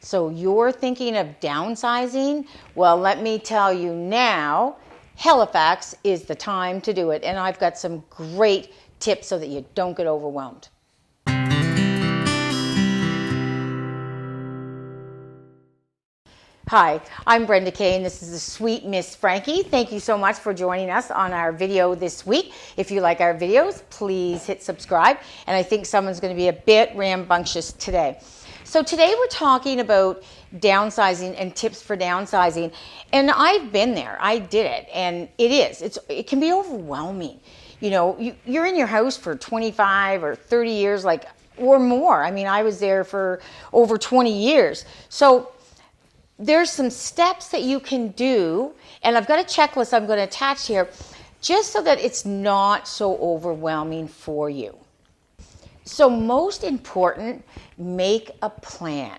So you're thinking of downsizing? Well, let me tell you now, Halifax is the time to do it. And I've got some great tips so that you don't get overwhelmed. Hi, I'm Brenda Kay, and this is the Sweet Miss Frankie. Thank you so much for joining us on our video this week. If you like our videos, please hit subscribe. And I think someone's going to be a bit rambunctious today. So today we're talking about downsizing and tips for downsizing. And I've been there. I did it. And it can be overwhelming. You know, you're in your house for 25 or 30 years, or more. I mean, I was there for over 20 years. So there's some steps that you can do, and I've got a checklist I'm going to attach here just so that it's not so overwhelming for you. So most important, make a plan.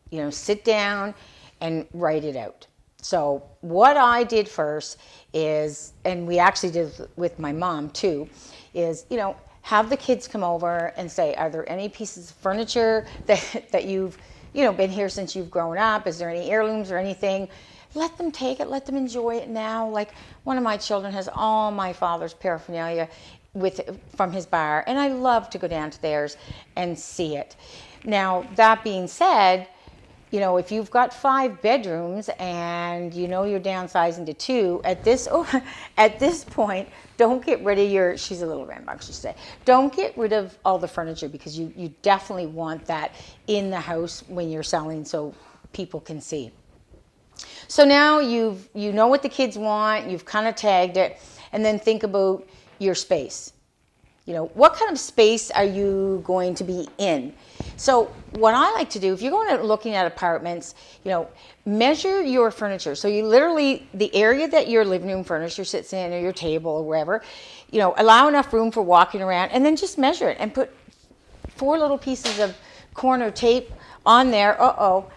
You know, sit down and write it out. So what I did first is, and we actually did with my mom too, is, have the kids come over and say, are there any pieces of furniture that you've been here since you've grown up? Is there any heirlooms or anything? Let them take it. Let them enjoy it now. Like one of my children has all my father's paraphernalia from his bar, and I love to go down to theirs and see it. Now, that being said, if you've got 5 bedrooms and you're downsizing to 2, at this point, don't get rid of she's a little rambunctious today. Don't get rid of all the furniture, because you definitely want that in the house when you're selling so people can see. So now you know what the kids want, you've kind of tagged it, and then think about your space. What kind of space are you going to be in? So what I like to do, if you're going out looking at apartments, measure your furniture. So you literally, the area that your living room furniture sits in, or your table or wherever, allow enough room for walking around, and then just measure it and put 4 little pieces of corner tape on there. Uh-oh,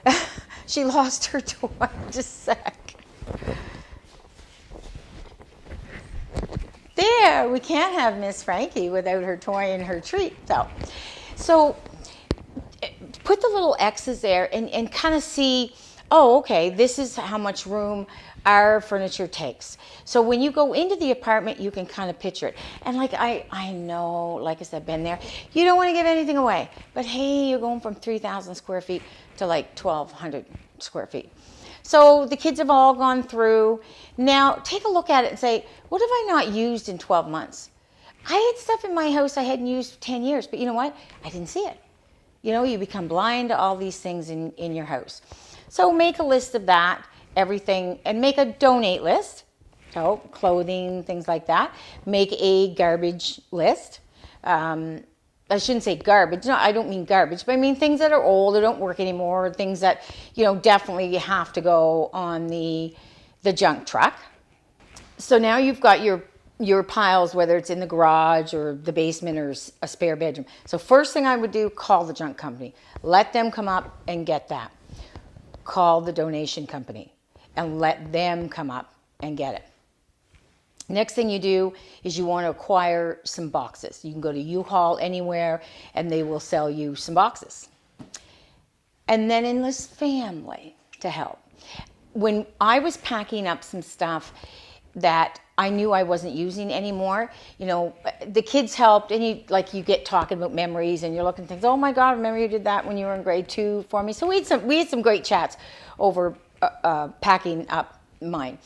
she lost her toy. Just a sec. There, we can't have Miss Frankie without her toy and her treat. So put the little X's there and kind of see, oh, okay, this is how much room our furniture takes. So when you go into the apartment, you can kind of picture it. And I know, like I said, been there. You don't want to give anything away. But hey, you're going from 3,000 square feet to 1,200 square feet. So the kids have all gone through. Now take a look at it and say, what have I not used in 12 months? I had stuff in my house I hadn't used for 10 years, but you know what? I didn't see it. You become blind to all these things in your house. So make a list of that, everything, and make a donate list. So clothing, things like that. Make a garbage list. I shouldn't say garbage. No, I don't mean garbage, but I mean things that are old or don't work anymore, things that, definitely have to go on the junk truck. So now you've got your piles, whether it's in the garage or the basement or a spare bedroom. So first thing I would do, call the junk company. Let them come up and get that. Call the donation company and let them come up and get it. Next thing you do is you want to acquire some boxes. You can go to UHaul anywhere and they will sell you some boxes. And then enlist family to help. When I was packing up some stuff that I knew I wasn't using anymore, the kids helped, and you get talking about memories, and you're looking at things, oh my God, remember you did that when you were in grade 2 for me. So we had some great chats over packing up mine.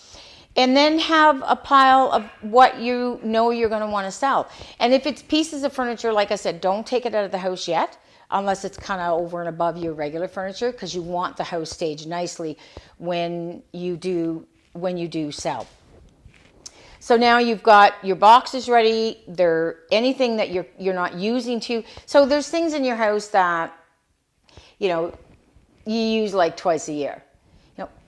And then have a pile of what you're going to want to sell. And if it's pieces of furniture, like I said, don't take it out of the house yet, unless it's kind of over and above your regular furniture, because you want the house staged nicely when you do sell. So now you've got your boxes ready. They're anything that you're not using to. So there's things in your house that you use twice a year.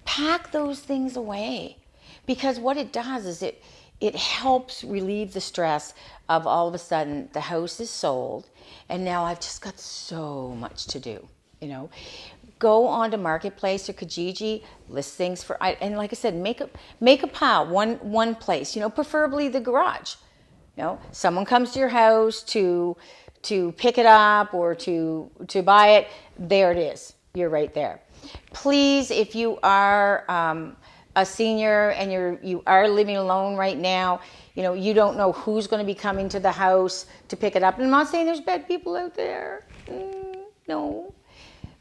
Pack those things away. Because what it does is it helps relieve the stress of all of a sudden the house is sold and now I've just got so much to do, Go onto Marketplace or Kijiji, list things and like I said, make a pile, one place, preferably the garage. Someone comes to your house to pick it up or to buy it, there it is. you're right there. Please, if you are a senior and you are living alone right now, you don't know who's going to be coming to the house to pick it up. And I'm not saying there's bad people out there. No.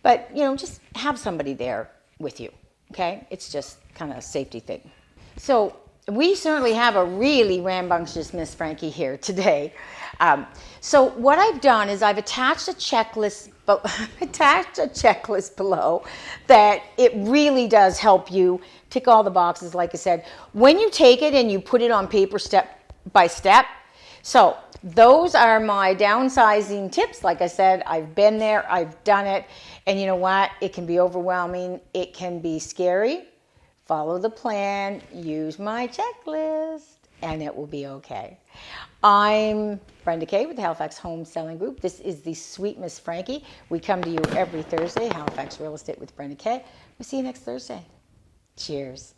But, just have somebody there with you, okay? It's just kind of a safety thing. So we certainly have a really rambunctious Miss Frankie here today. So what I've done is I've attached a checklist below that it really does help you tick all the boxes, like I said. When you take it and you put it on paper step by step, so those are my downsizing tips. Like I said, I've been there, I've done it, and you know what? It can be overwhelming, it can be scary. Follow the plan, use my checklist, and it will be okay. I'm Brenda Kay with the Halifax Home Selling Group. This is the Sweet Miss Frankie. We come to you every Thursday, Halifax Real Estate with Brenda Kay. We'll see you next Thursday. Cheers.